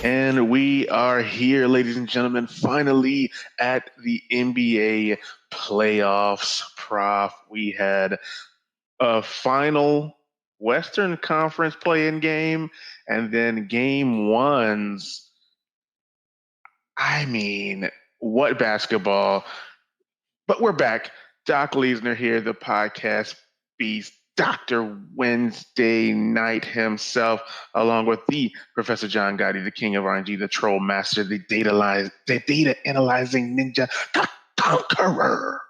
And we are here, ladies and gentlemen, finally at the NBA playoffs. Prof, we had a final Western Conference play-in game, and then game ones. I mean, what basketball? But we're back. Doc Leesner here, the podcast beast, Dr. Wednesday Night himself, along with the Professor John Gotti, the king of RNG, the troll master, the data analyzing ninja, the conqueror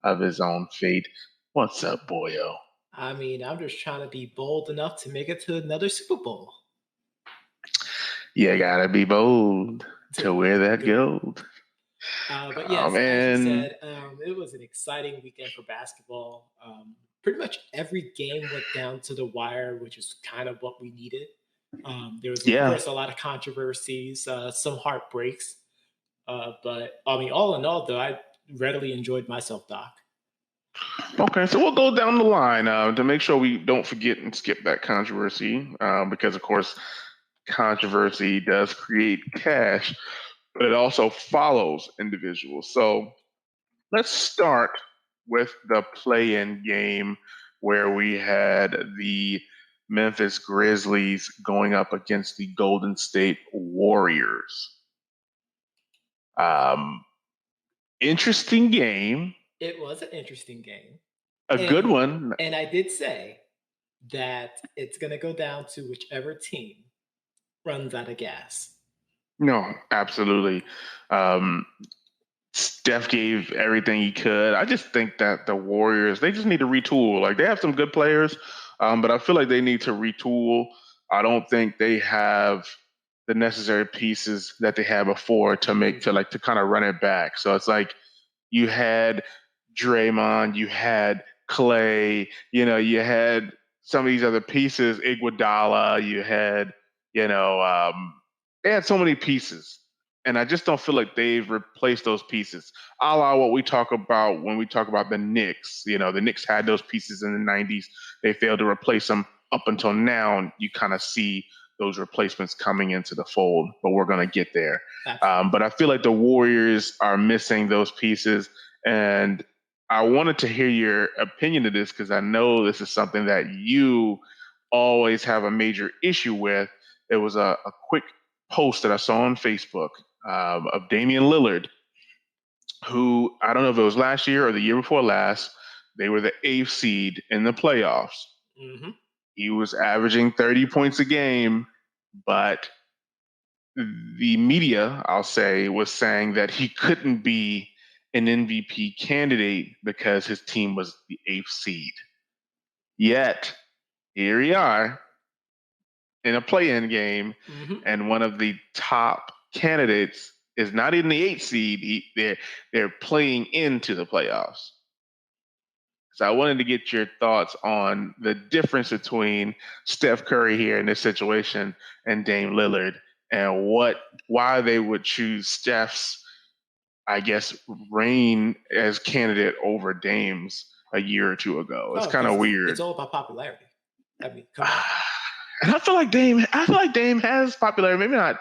of his own fate. What's up, boyo? I mean, I'm just trying to be bold enough to make it to another Super Bowl. You gotta be bold to wear that gold. But yes, as you said, it was an exciting weekend for basketball. Pretty much every game went down to the wire, which is kind of what we needed. There was, of course, a lot of controversies, some heartbreaks. But I mean, all in all, though, I readily enjoyed myself, Doc. Okay, so we'll go down the line to make sure we don't forget and skip that controversy, because, of course, controversy does create cash, but it also follows individuals. So let's start with the play-in game where we had the Memphis Grizzlies going up against the Golden State Warriors. Interesting game. It was an interesting game. Good one. And I did say that it's going to go down to whichever team runs out of gas. No, absolutely. Steph gave everything he could. I just think that the Warriors, they just need to retool. Like, they have some good players, but I feel like they need to retool. I don't think they have the necessary pieces that they had before to kind of run it back. So it's like you had Draymond, you had Clay, you had some of these other pieces, Iguodala, you had, they had so many pieces. And I just don't feel like they've replaced those pieces. A la what we talk about when we talk about the Knicks. The Knicks had those pieces in the 90s. They failed to replace them up until now. And you kind of see those replacements coming into the fold, but we're going to get there. But I feel like the Warriors are missing those pieces. And I wanted to hear your opinion of this because I know this is something that you always have a major issue with. It was a quick post that I saw on Facebook of Damian Lillard, who, I don't know if it was last year or the year before last, they were the 8th seed in the playoffs. Mm-hmm. He was averaging 30 points a game, but the media, I'll say, was saying that he couldn't be an MVP candidate because his team was the 8th seed. Yet, here we are in a play-in game, and one of the top candidates is not in the 8th seed. They're playing into the playoffs. So I wanted to get your thoughts on the difference between Steph Curry here in this situation and Dame Lillard, and why they would choose Steph's, I guess, reign as candidate over Dame's a year or two ago. It's kind of weird. It's all about popularity. I mean, come on. And I feel like Dame has popularity, maybe not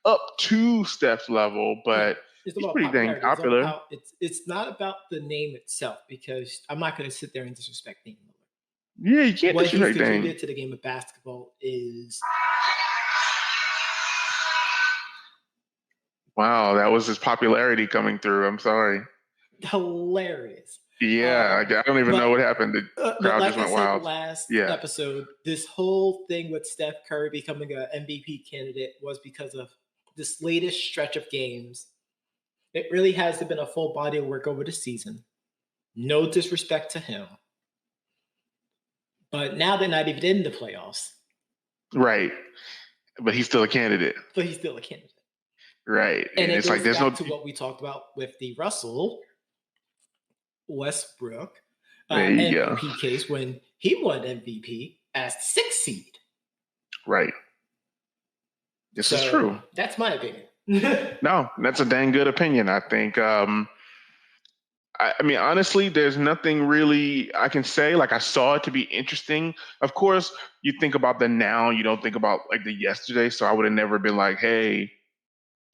up to Steph's level, but he's pretty dang popular. It's not about the name itself, because I'm not going to sit there and disrespect Dame Lillard. Yeah, you can't disrespect Dame. What he's contributed to the game of basketball is... Wow, that was his popularity coming through. I'm sorry. Hilarious. Yeah, I don't even know what happened. The crowd just went wild. Last episode, this whole thing with Steph Curry becoming an MVP candidate was because of this latest stretch of games. It really hasn't been a full body of work over the season. No disrespect to him. But now they're not even in the playoffs. Right. But he's still a candidate. Right. And it's like there's no to what we talked about with the Russell Westbrook MVP case when he won MVP as the 6th seed. Right. This is true. That's my opinion. No, that's a dang good opinion. I think I mean, honestly, there's nothing really I can say. Like, I saw it to be interesting. Of course, you think about the now, you don't think about like the yesterday. So I would have never been like, hey,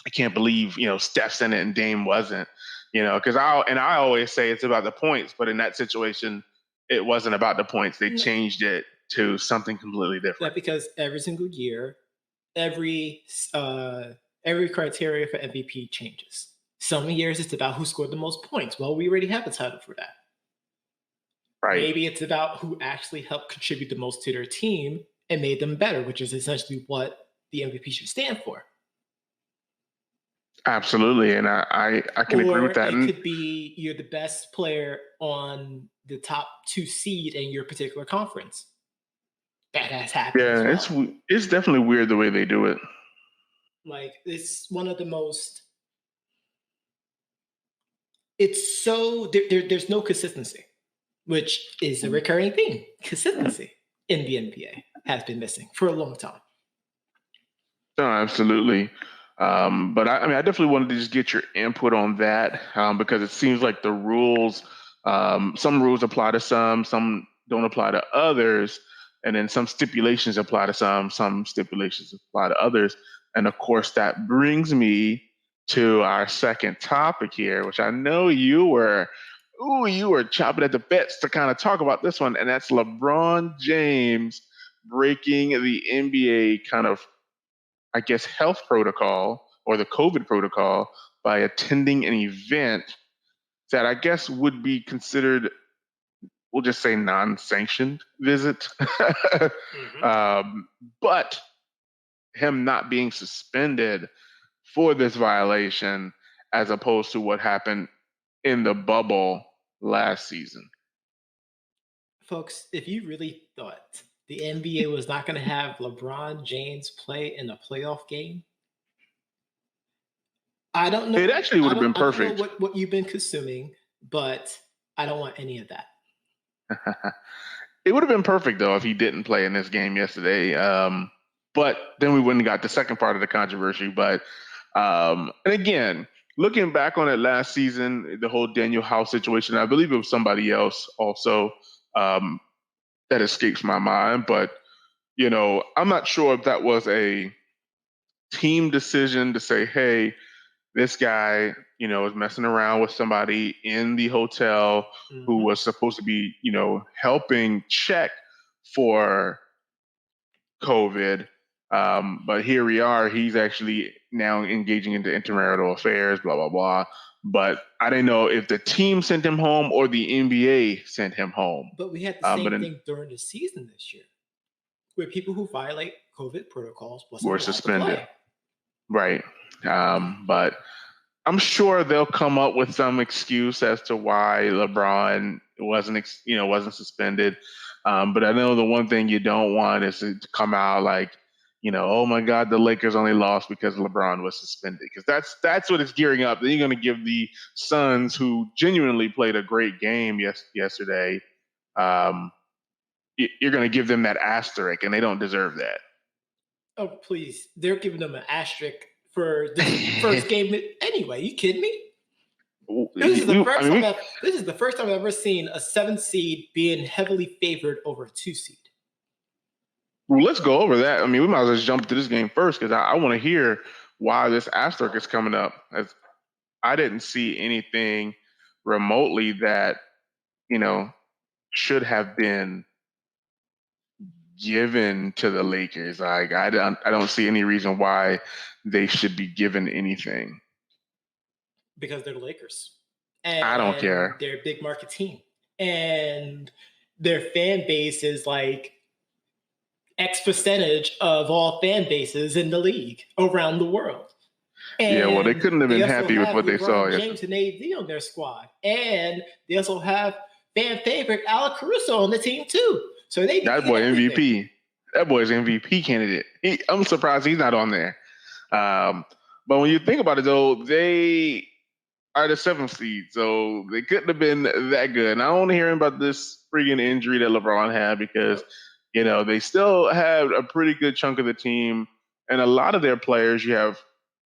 I can't believe, Steph's in it and Dame wasn't, because I always say it's about the points, but in that situation, it wasn't about the points. They changed it to something completely different. Because every single year, every every criteria for MVP changes. Some years it's about who scored the most points. Well, we already have a title for that. Right. Maybe it's about who actually helped contribute the most to their team and made them better, which is essentially what the MVP should stand for. Absolutely, and I can agree with that. It could be you're the best player on the top 2 seed in your particular conference. That has happened. Yeah, as well. It's definitely weird the way they do it. Like, it's one of the most. It's so there's no consistency, which is a recurring theme. Consistency in the NBA has been missing for a long time. No, absolutely. But I mean, I definitely wanted to just get your input on that because it seems like the rules, some rules apply to some don't apply to others, and then some stipulations apply to some stipulations apply to others. And of course, that brings me to our second topic here, which I know you were chopping at the bits to kind of talk about this one, and that's LeBron James breaking the NBA kind of, I guess, health protocol or the COVID protocol by attending an event that I guess would be considered, we'll just say, non-sanctioned visit. But him not being suspended for this violation as opposed to what happened in the bubble last season. Folks, if you really thought the NBA was not going to have LeBron James play in a playoff game, I don't know. It actually would have been perfect. I don't know what you've been consuming, but I don't want any of that. It would have been perfect, though, if he didn't play in this game yesterday. But then we wouldn't have got the second part of the controversy. But and again, looking back on it last season, the whole Daniel House situation, I believe it was somebody else also that escapes my mind. But, I'm not sure if that was a team decision to say, hey, this guy, is messing around with somebody in the hotel who was supposed to be, helping check for COVID. But here we are. He's actually now engaging into intermarital affairs, blah, blah, blah. But I didn't know if the team sent him home or the NBA sent him home. But we had the same thing during the season this year, where people who violate COVID protocols were suspended. Right. But I'm sure they'll come up with some excuse as to why LeBron wasn't suspended. But I know the one thing you don't want is to come out like, oh my God, the Lakers only lost because LeBron was suspended. Because that's what it's gearing up. Then you're going to give the Suns, who genuinely played a great game yesterday, you're going to give them that asterisk, and they don't deserve that. Oh, please. They're giving them an asterisk for the first game anyway. You kidding me? This is the first time I've ever seen a 7 seed being heavily favored over a 2 seed. Well, let's go over that. I mean, we might as well just jump to this game first because I want to hear why this asterisk is coming up. As I didn't see anything remotely that, should have been given to the Lakers. Like, I don't see any reason why they should be given anything. Because they're the Lakers. And I don't care. They're a big market team. And their fan base is like X percentage of all fan bases in the league around the world. And yeah, well, they couldn't have been happy with what they saw. James and AD on their squad. And they also have fan favorite Alec Caruso on the team too. So that boy MVP. That boy's MVP candidate. I'm surprised he's not on there. But when you think about it, though, they are the 7th seed, so they couldn't have been that good. And I don't want to hear about this freaking injury that LeBron had because, they still have a pretty good chunk of the team. And a lot of their players, you have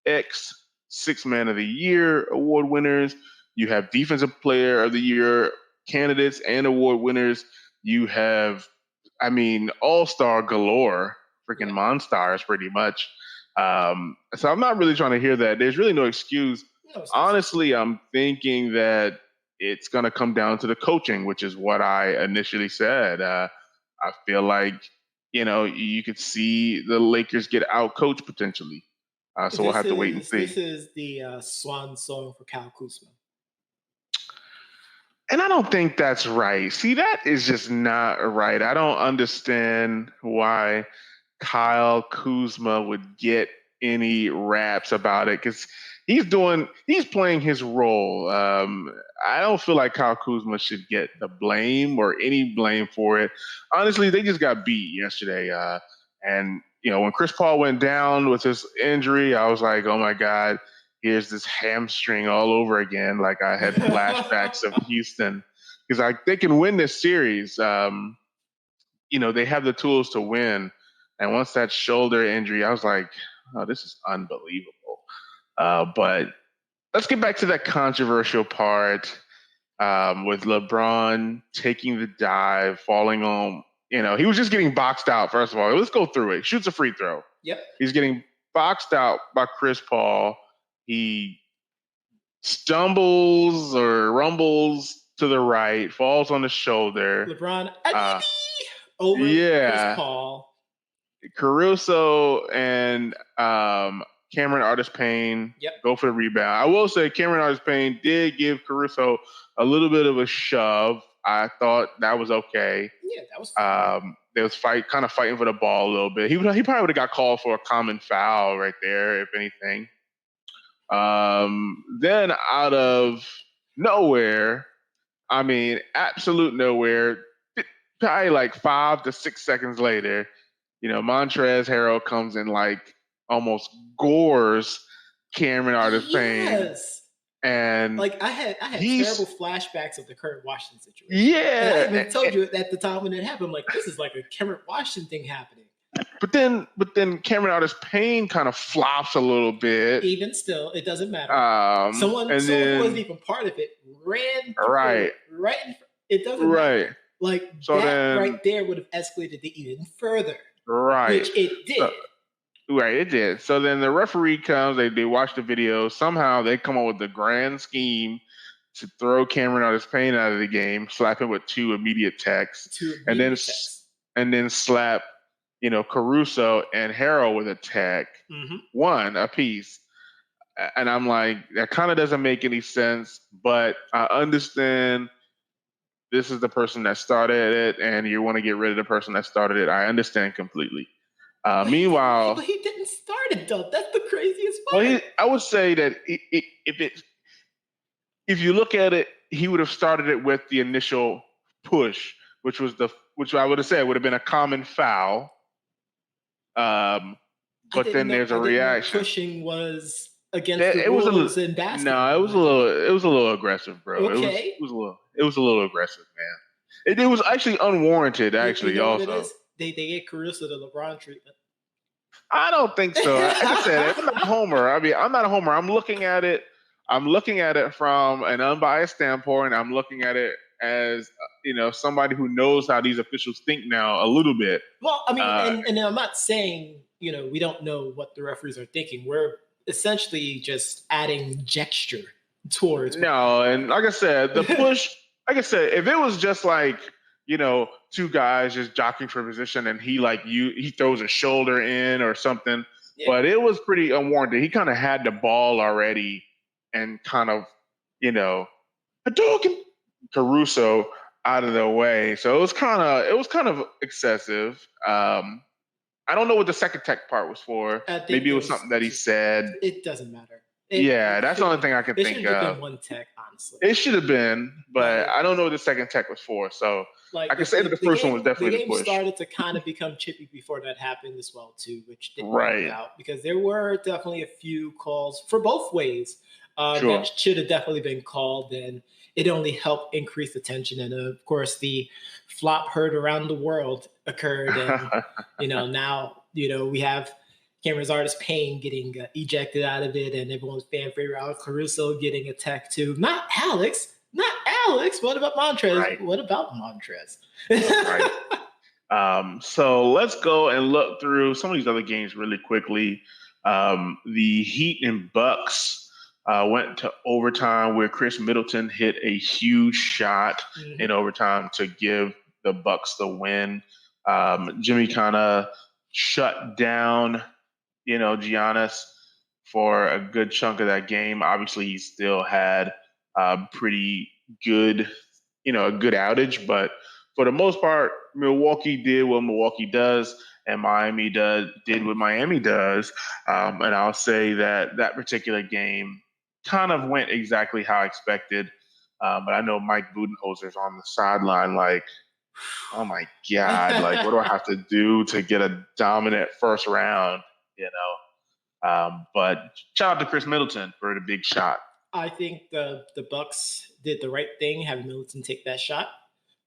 ex-6 Man of the Year award winners. You have Defensive Player of the Year candidates and award winners. You have, I mean, all-star galore, freaking monsters, pretty much. So I'm not really trying to hear that. There's really no excuse. No, Honestly, I'm thinking that it's going to come down to the coaching, which is what I initially said. I feel like, you could see the Lakers get out coached potentially. So we'll have to wait and see. This is the swan song for Kyle Kuzma. And I don't think that's right. See, that is just not right. I don't understand why Kyle Kuzma would get any raps about it because he's playing his role. I don't feel like Kyle Kuzma should get the blame or any blame for it. Honestly, they just got beat yesterday. And when Chris Paul went down with his injury, I was like, oh my God, here's this hamstring all over again. Like I had flashbacks of Houston because they can win this series. They have the tools to win. And once that shoulder injury, I was like, oh, this is unbelievable. But let's get back to that controversial part with LeBron taking the dive, falling on, he was just getting boxed out, first of all. Let's go through it. Shoots a free throw. Yep. He's getting boxed out by Chris Paul. He stumbles or rumbles to the right, falls on the shoulder. LeBron over Chris Paul. Caruso and Cameron Artis-Payne go for the rebound. I will say Cameron Artis-Payne did give Caruso a little bit of a shove. I thought that was okay. Yeah, that was fine. They was kind of fighting for the ball a little bit. He probably would have got called for a common foul right there, if anything. Then out of nowhere, I mean, absolute nowhere, probably like 5 to 6 seconds later, Montrezl Harrell comes in like almost gores Cameron Artis-Payne. Yes. And like I had terrible flashbacks of the Kurt Washington situation. Yeah. And I even told you at the time when it happened, I'm like, this is like a Cameron Washington thing happening. But then Cameron Artis-Payne kind of flops a little bit. Even still, it doesn't matter. Someone who wasn't even part of it ran right. It doesn't matter. Like right there would have escalated it even further. Right. Which it did. Right, it did. So then the referee comes, they watch the video. Somehow they come up with the grand scheme to throw Cameron Artis-Payne out of the game, slap him with 2 immediate techs, and then slap, Caruso and Harrell with a tech, 1 apiece. And I'm like, that kind of doesn't make any sense, but I understand this is the person that started it, and you want to get rid of the person that started it. I understand completely. Meanwhile, but he didn't start it though. That's the craziest part. Well, I would say that if you look at it, he would have started it with the initial push, which I would have said would have been a common foul. But then there's a reaction. Pushing was against the rules in basketball. No, it was a little aggressive, bro. Okay. It was a little aggressive, man. It was actually unwarranted. Actually, also. They get Caruso the LeBron treatment. I don't think so. Like I said, I'm not a homer. I'm not a homer. I'm looking at it from an unbiased standpoint. I'm looking at it as somebody who knows how these officials think now a little bit. Well, I mean, and I'm not saying we don't know what the referees are thinking. We're essentially just adding gesture towards. No, and like I said, the push. Like I said, if it was just like 2 guys just jockeying for position and he throws a shoulder in or something, but it was pretty unwarranted. He kind of had the ball already and kind of, Caruso out of the way. So it was kind of excessive. I don't know what the second tech part was for. Maybe it was something that he said. It doesn't matter. That's the only thing I can think of. It should have been 1 tech, honestly. It should have been, but I don't know what the second tech was for. So I can say that the first one was definitely the push. The game started to kind of become chippy before that happened as well, too, which didn't work out because there were definitely a few calls for both ways that should have definitely been called, and it only helped increase the tension. And of course, the flop heard around the world occurred, and now we have Cameron Artis-Payne getting ejected out of it, and everyone's fan favorite Alex Caruso getting attacked too. Not Alex. What about Montrez? Right. What about Montrez? Right. So let's go and look through some of these other games really quickly. The Heat and Bucks went to overtime where Chris Middleton hit a huge shot in overtime to give the Bucks the win. Jimmy kind of shut down, Giannis for a good chunk of that game. Obviously, he still had pretty good, a good outage, but for the most part, Milwaukee did what Milwaukee does, and Miami did what Miami does. And I'll say that particular game kind of went exactly how I expected. But I know Mike Budenholzer's on the sideline like, oh my God, like what do I have to do to get a dominant first round, But shout out to Chris Middleton for the big shot. I think the Bucks did the right thing having Middleton take that shot.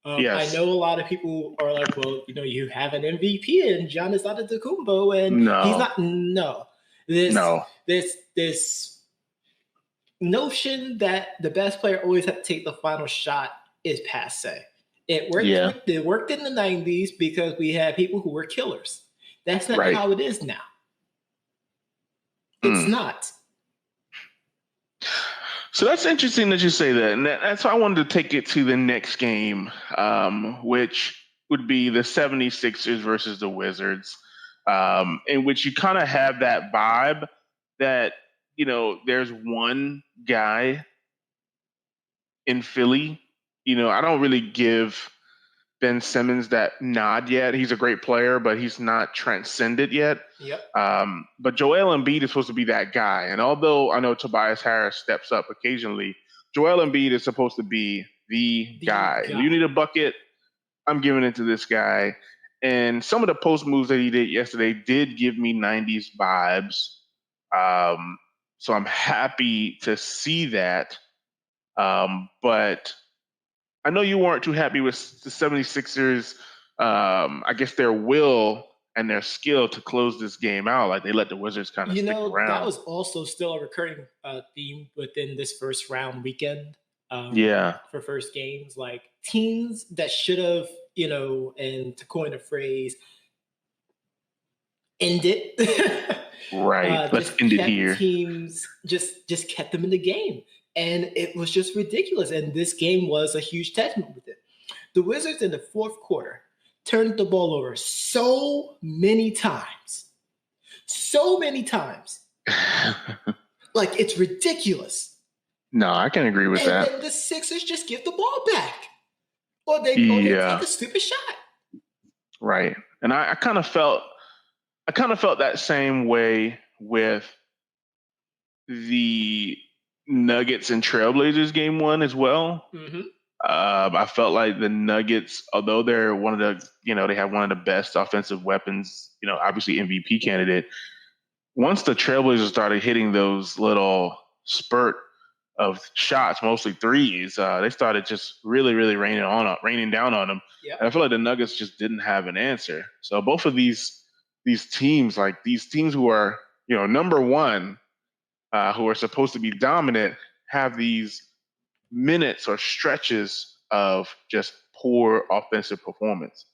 Yes. I know a lot of people are like, well, you have an MVP in Giannis Antetokounmpo, and he's not. No, this notion that the best player always has to take the final shot is passe. It worked. Yeah. It worked in the 90s because we had people who were killers. That's not how it is now. It's not. So that's interesting that you say that. And that's why I wanted to take it to the next game, which would be the 76ers versus the Wizards, in which you kind of have that vibe that, there's one guy in Philly. I don't really give Ben Simmons that nod yet. He's a great player, but he's not transcended yet. Yep. But Joel Embiid is supposed to be that guy. And although I know Tobias Harris steps up occasionally, Joel Embiid is supposed to be the guy. You need a bucket, I'm giving it to this guy. And some of the post moves that he did yesterday did give me 90s vibes. So I'm happy to see that. But I know you weren't too happy with the 76ers, I guess their will and their skill to close this game out. Like they let the Wizards kind of stick around. That was also still a recurring theme within this first round weekend. For first games, like teams that should have, and to coin a phrase, end it. Right. Let's end it here. Teams just kept them in the game. And it was just ridiculous. And this game was a huge testament with it. The Wizards in the fourth quarter turned the ball over so many times. Like, it's ridiculous. No, I can agree with that. And the Sixers just give the ball back. Or they take a stupid shot. Right. And I kind of felt that same way with the Nuggets and Trailblazers game one as well. I felt like the Nuggets, although they're one of the, they have one of the best offensive weapons, obviously MVP candidate. Once the Trailblazers started hitting those little spurt of shots, mostly threes, they started just really, really raining down on them. Yep. And I feel like the Nuggets just didn't have an answer. So both of these teams, like these teams who are, number one, who are supposed to be dominant, have these minutes or stretches of just poor offensive performance,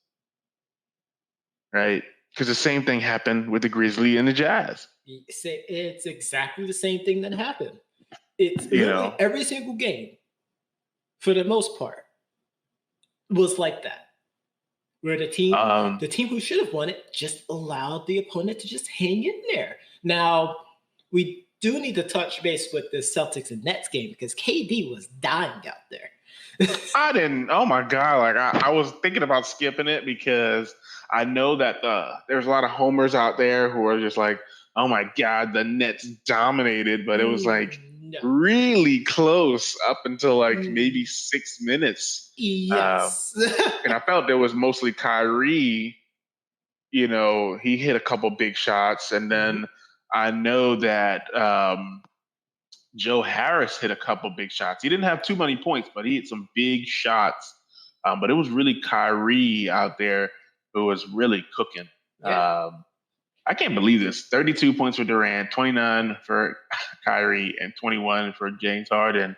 right? Because the same thing happened with the Grizzlies and the Jazz. It's exactly the same thing that happened. It's literally every single game, for the most part, was like that. Where the team who should have won it just allowed the opponent to just hang in there. Now, we do need to touch base with the Celtics and Nets game because KD was dying out there. I didn't. Oh my God! Like I was thinking about skipping it because I know that there's a lot of homers out there who are just like, "Oh my God, the Nets dominated," but it was like really close up until like maybe 6 minutes. Yes, and I felt there was mostly Kyrie. He hit a couple big shots, and then I know that Joe Harris hit a couple big shots. He didn't have too many points, but he hit some big shots. But it was really Kyrie out there who was really cooking. Yeah. I can't believe this. 32 points for Durant, 29 for Kyrie, and 21 for James Harden.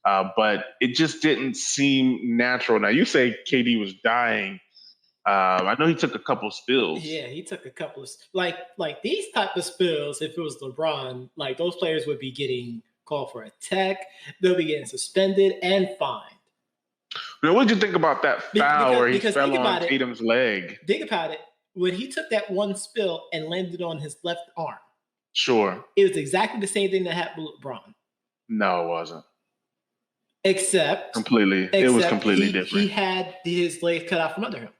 But it just didn't seem natural. Now, you say KD was dying. I know he took a couple spills. Yeah, he took a couple of like these type of spills. If it was LeBron, like those players would be getting called for a tech. They'll be getting suspended and fined. Now, what did you think about that foul where he fell on Tatum's leg? Think about it. When he took that one spill and landed on his left arm. Sure. It was exactly the same thing that happened with LeBron. No, it wasn't. It was completely different. He had his legs cut out from under him.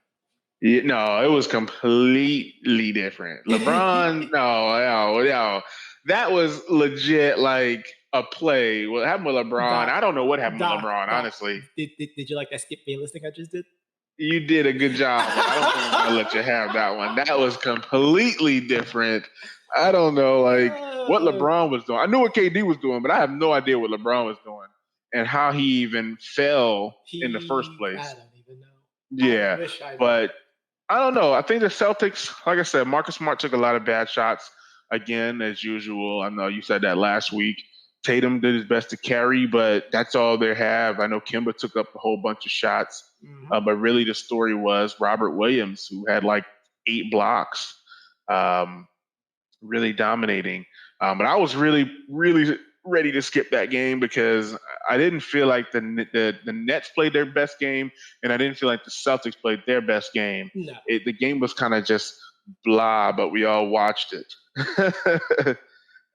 Yeah, no, it was completely different. LeBron, no. That was legit like a play. What happened with LeBron? I don't know what happened with LeBron, honestly. Did you like that Skip Bayless thing I just did? You did a good job. I don't think I'm going to let you have that one. That was completely different. I don't know what LeBron was doing. I knew what KD was doing, but I have no idea what LeBron was doing and how he even fell in the first place. I don't even know. Yeah, but I don't know. I think the Celtics, like I said, Marcus Smart took a lot of bad shots again, as usual. I know you said that last week. Tatum did his best to carry, but that's all they have. I know Kemba took up a whole bunch of shots, but really the story was Robert Williams, who had like 8 blocks, really dominating. But I was really, really ready to skip that game because I didn't feel like the Nets played their best game, and I didn't feel like the Celtics played their best game. No. The game was kind of just blah, but we all watched it.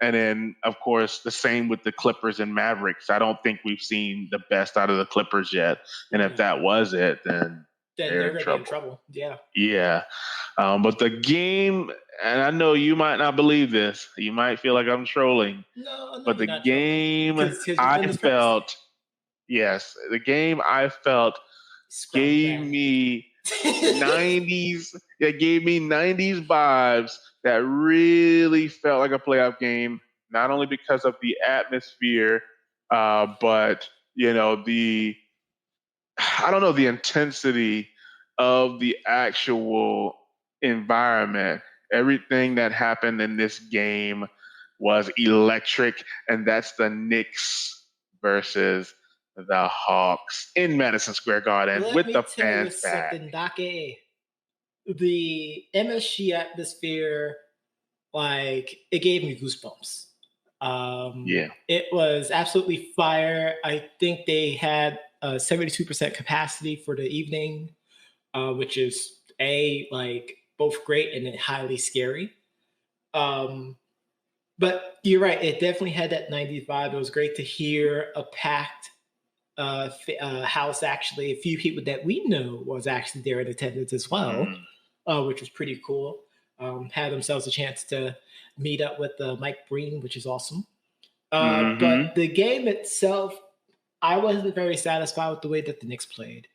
And then, of course, the same with the Clippers and Mavericks. I don't think we've seen the best out of the Clippers yet. And if that was it, then they're going to be in trouble. Yeah. Yeah. But the game, and I know you might not believe this. You might feel like I'm trolling. No, but the game I felt, yes, the game I felt gave me 90s. It gave me 90s vibes that really felt like a playoff game, not only because of the atmosphere, but the intensity of the actual environment. Everything that happened in this game was electric, and that's the Knicks versus the Hawks in Madison Square Garden with the fans back. The MSG atmosphere, it gave me goosebumps. It was absolutely fire. I think they had 72% capacity for the evening, which is both great and highly scary. But you're right. It definitely had that 90s vibe. It was great to hear a packed house. Actually, a few people that we know was actually there in attendance as well, which was pretty cool. Had themselves a chance to meet up with Mike Breen, which is awesome. But the game itself, I wasn't very satisfied with the way that the Knicks played.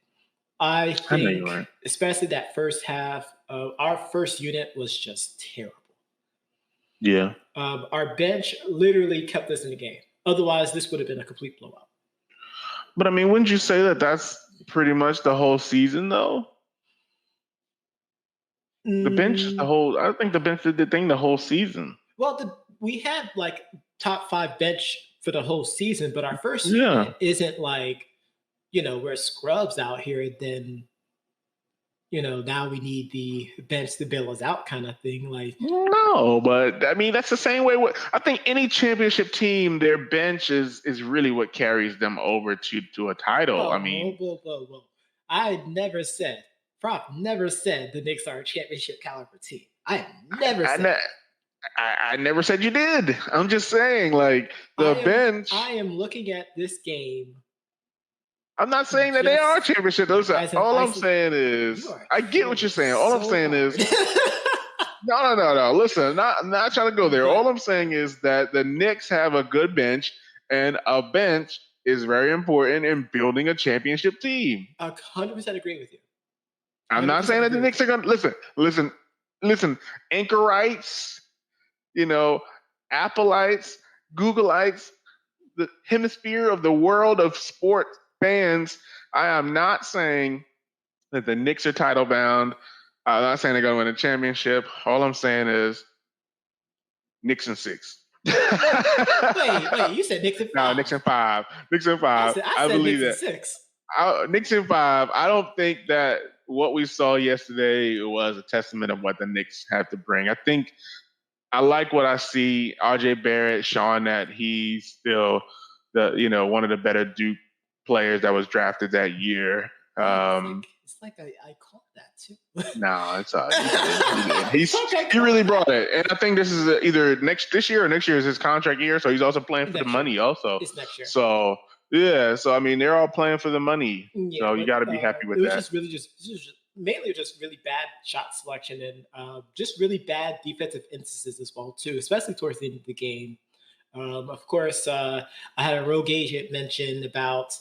I think, especially that first half, our first unit was just terrible. Yeah. Our bench literally kept us in the game. Otherwise, this would have been a complete blowout. But I mean, wouldn't you say that that's pretty much the whole season, though? The bench is I think the bench did the thing the whole season. Well, we had top 5 bench for the whole season, but our first unit isn't we're scrubs out here, then now we need the bench to bail us out kind of thing. No, but I mean, that's the same way. I think any championship team, their bench is really what carries them over to a title. Whoa. I never said, Prop never said the Knicks are a championship caliber team. I never said I never said you did. I'm just saying, bench. I am looking at this game. I'm not saying that they are championship. All I'm saying is, I get what you're saying. All I'm saying is, no. Listen, I'm not trying to go there. All I'm saying is that the Knicks have a good bench, and a bench is very important in building a championship team. 100% agree with you. I'm not saying that the Knicks are going to listen. Anchorites, Appleites, Googleites, the hemisphere of the world of sports fans. I am not saying that the Knicks are title bound. I'm not saying they're going to win a championship. All I'm saying is Knicks in 6. wait, you said Knicks in 5. No, Knicks in 5. Knicks in 5. I believe Knicks that. In 6. Knicks in 5. I don't think that what we saw yesterday was a testament of what the Knicks have to bring. I think I like what I see. RJ Barrett showing that he's still one of the better Duke players that was drafted that year. It's like I caught that too. No, it's he really brought it, and I think this is either this year or next year is his contract year, so he's also playing for the money. Also, it's next year. So yeah, so I mean they're all playing for the money, so you got to be happy with that. It was mainly just really bad shot selection and just really bad defensive instances as well too, especially towards the end of the game. Of course, I had a rogue agent mention about.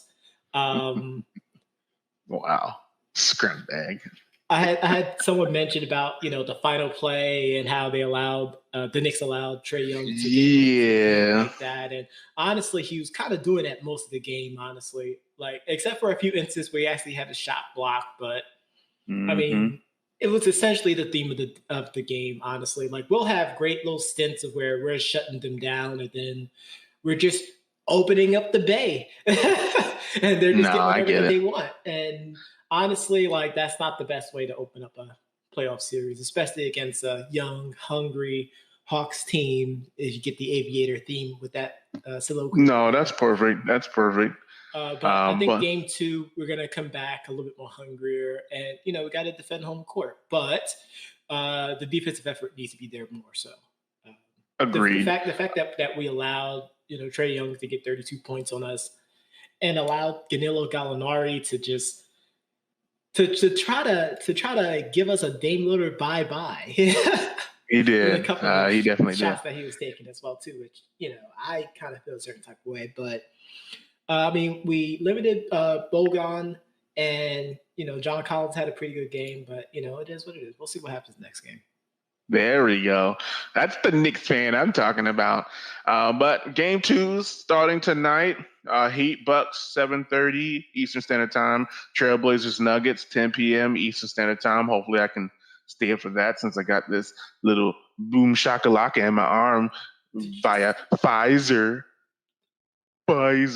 Wow, scumbag. I had someone mention about the final play and how they allowed the Knicks allowed Trae Young to get like that, and honestly, he was kind of doing that most of the game. Honestly, like except for a few instances where he actually had a shot blocked, but I mean, it was essentially the theme of the game. Honestly, like we'll have great little stints of where we're shutting them down, and then we're just opening up the bay, and they're just getting whatever they want. And honestly, like that's not the best way to open up a playoff series, especially against a young, hungry Hawks team. If you get the aviator theme with that soliloquy. No, that's perfect. That's perfect. But I think game 2, we're going to come back a little bit more hungrier. And, we got to defend home court. But the defensive effort needs to be there more so. Agreed. The fact that we allowed, Trae Young to get 32 points on us and allowed Danilo Gallinari to just to try to give us a Dame Lillard bye-bye. He did. He definitely did. Shots that he was taking as well, too, which, I kind of feel a certain type of way. But I mean, we limited Bogan, and John Collins had a pretty good game, but it is what it is. We'll see what happens next game. There we go. That's the Knicks fan I'm talking about. But game 2's starting tonight. Heat Bucks 7:30 Eastern Standard Time. Trailblazers Nuggets 10 p.m. Eastern Standard Time. Hopefully, I can stay up for that since I got this little boom shakalaka in my arm via Pfizer. But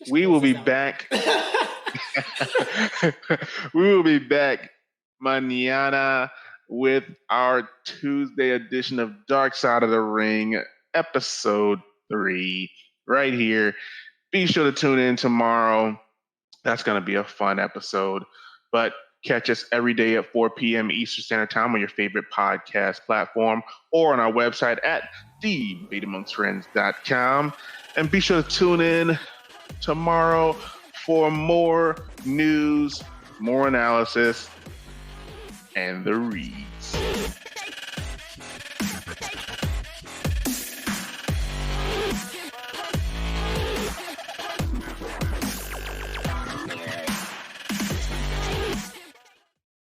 we will be back. We will be back mañana with our Tuesday edition of Dark Side of the Ring, episode 3, right here. Be sure to tune in tomorrow. That's going to be a fun episode. But catch us every day at 4 p.m. Eastern Standard Time on your favorite podcast platform or on our website at debateamongstfriends.com. And be sure to tune in tomorrow for more news, more analysis, and the reads.